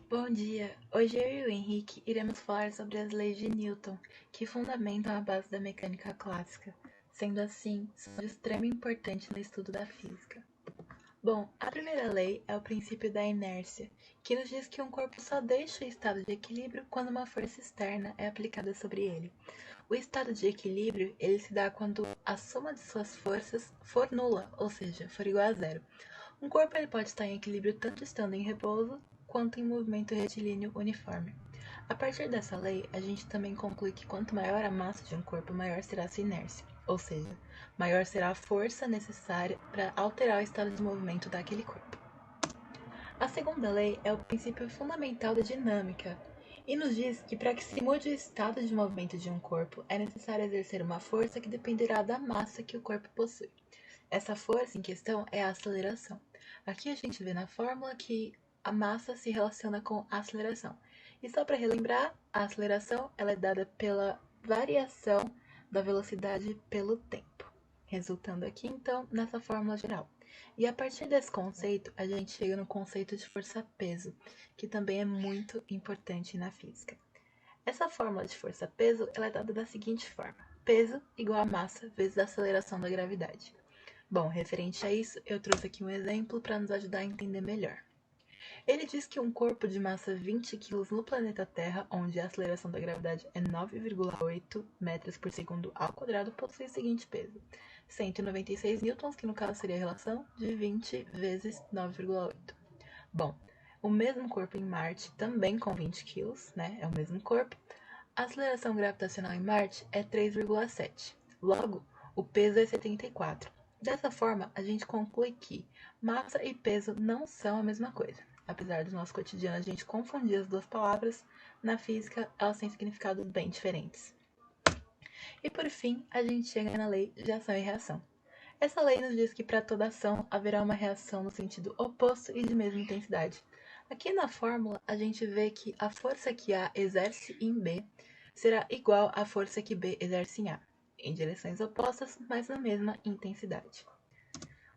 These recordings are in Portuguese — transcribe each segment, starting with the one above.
Bom dia! Hoje eu e o Henrique iremos falar sobre as leis de Newton, que fundamentam a base da mecânica clássica. Sendo assim, são de extrema importância no estudo da física. Bom, a primeira lei é o princípio da inércia, que nos diz que um corpo só deixa o estado de equilíbrio quando uma força externa é aplicada sobre ele. O estado de equilíbrio ele se dá quando a soma de suas forças for nula, ou seja, for igual a zero. Um corpo ele pode estar em equilíbrio tanto estando em repouso quanto em movimento retilíneo uniforme. A partir dessa lei, a gente também conclui que quanto maior a massa de um corpo, maior será sua inércia, ou seja, maior será a força necessária para alterar o estado de movimento daquele corpo. A segunda lei é o princípio fundamental da dinâmica e nos diz que para que se mude o estado de movimento de um corpo, é necessário exercer uma força que dependerá da massa que o corpo possui. Essa força em questão é a aceleração. Aqui a gente vê na fórmula que a massa se relaciona com a aceleração. E só para relembrar, a aceleração ela é dada pela variação da velocidade pelo tempo, resultando aqui então nessa fórmula geral. E a partir desse conceito, a gente chega no conceito de força-peso, que também é muito importante na física. Essa fórmula de força-peso ela é dada da seguinte forma: peso igual a massa vezes a aceleração da gravidade. Bom, referente a isso, eu trouxe aqui um exemplo para nos ajudar a entender melhor. Ele diz que um corpo de massa 20 kg no planeta Terra, onde a aceleração da gravidade é 9,8 metros por segundo ao quadrado, possui o seguinte peso: 196 newtons, que no caso seria a relação de 20 vezes 9,8. Bom, o mesmo corpo em Marte, também com 20 kg, né? É o mesmo corpo. A aceleração gravitacional em Marte é 3,7. Logo, o peso é 74. Dessa forma, a gente conclui que massa e peso não são a mesma coisa. Apesar do nosso cotidiano a gente confundir as duas palavras, na física elas têm significados bem diferentes. E por fim, a gente chega na lei de ação e reação. Essa lei nos diz que para toda ação haverá uma reação no sentido oposto e de mesma intensidade. Aqui na fórmula, a gente vê que a força que A exerce em B será igual à força que B exerce em A, em direções opostas, mas na mesma intensidade.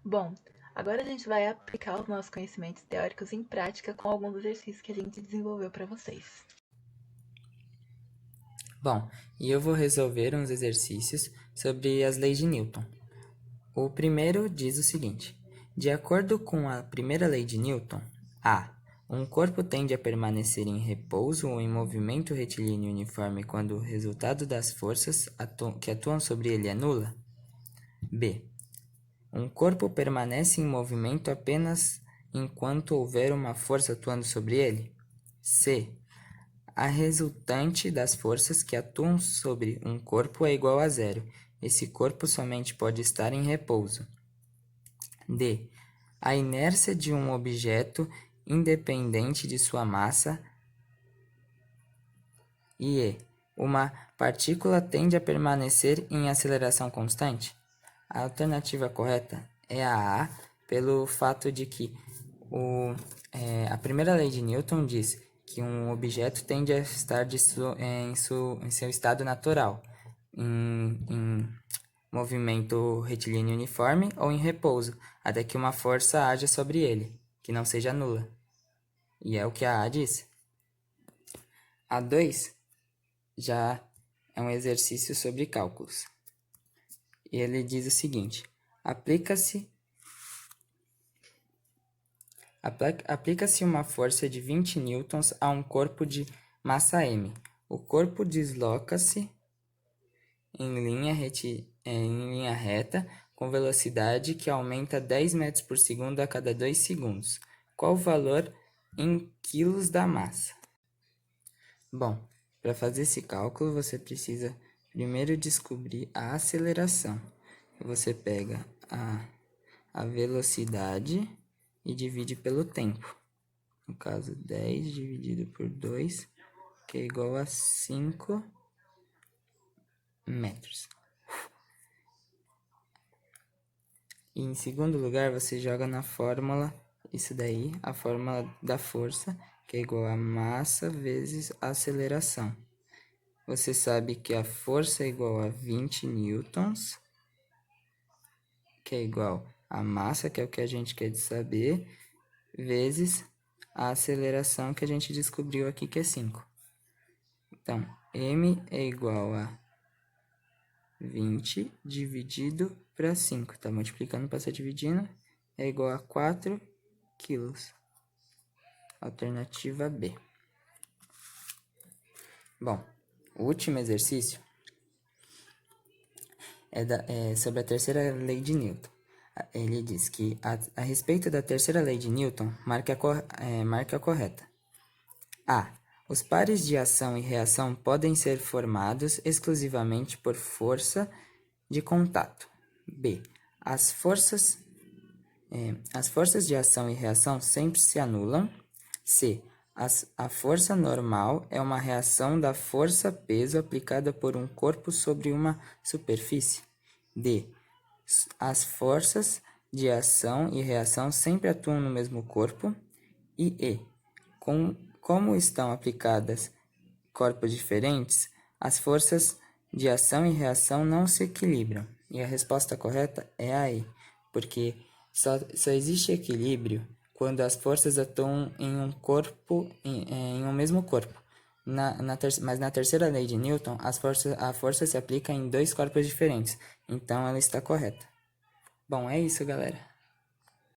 Bom, agora a gente vai aplicar os nossos conhecimentos teóricos em prática com alguns exercícios que a gente desenvolveu para vocês. Bom, e eu vou resolver uns exercícios sobre as leis de Newton. O primeiro diz o seguinte: de acordo com a primeira lei de Newton, um corpo tende a permanecer em repouso ou em movimento retilíneo uniforme quando o resultado das forças que atuam sobre ele é nula. B. Um corpo permanece em movimento apenas enquanto houver uma força atuando sobre ele. C. A resultante das forças que atuam sobre um corpo é igual a zero. Esse corpo somente pode estar em repouso. D. A inércia de um objeto independente de sua massa. E E. Uma partícula tende a permanecer em aceleração constante? A alternativa correta é a pelo fato de que a primeira lei de Newton diz que um objeto tende a estar em seu estado natural, em movimento retilíneo uniforme ou em repouso, até que uma força haja sobre ele, que não seja nula. E é o que a diz. A 2 já é um exercício sobre cálculos. E ele diz o seguinte: aplica-se uma força de 20 newtons a um corpo de massa m. O corpo desloca-se em linha reta com velocidade que aumenta 10 metros por segundo a cada 2 segundos. Qual o valor em quilos da massa? Bom, para fazer esse cálculo, você precisa primeiro descobrir a aceleração. Você pega a velocidade e divide pelo tempo. No caso, 10 dividido por 2, que é igual a 5 metros. E em segundo lugar, você joga na fórmula, isso daí, a fórmula da força, que é igual a massa vezes a aceleração. Você sabe que a força é igual a 20 newtons, que é igual a massa, que é o que a gente quer saber, vezes a aceleração que a gente descobriu aqui, que é 5. Então, m é igual a 20 dividido para 5. Tá multiplicando, passa dividindo, é igual a 4 quilos. Alternativa B. Bom, o último exercício é sobre a terceira lei de Newton. Ele diz que, a respeito da terceira lei de Newton, marque a correta. A. Os pares de ação e reação podem ser formados exclusivamente por força de contato. B. As forças de ação e reação sempre se anulam. C. A força normal é uma reação da força-peso aplicada por um corpo sobre uma superfície. D. As forças de ação e reação sempre atuam no mesmo corpo. E. Como estão aplicadas corpos diferentes, as forças de ação e reação não se equilibram. E a resposta correta é a E, porque só existe equilíbrio quando as forças atuam em um corpo, em um mesmo corpo. Mas na terceira lei de Newton, a força se aplica em dois corpos diferentes, então ela está correta. Bom, é isso, galera.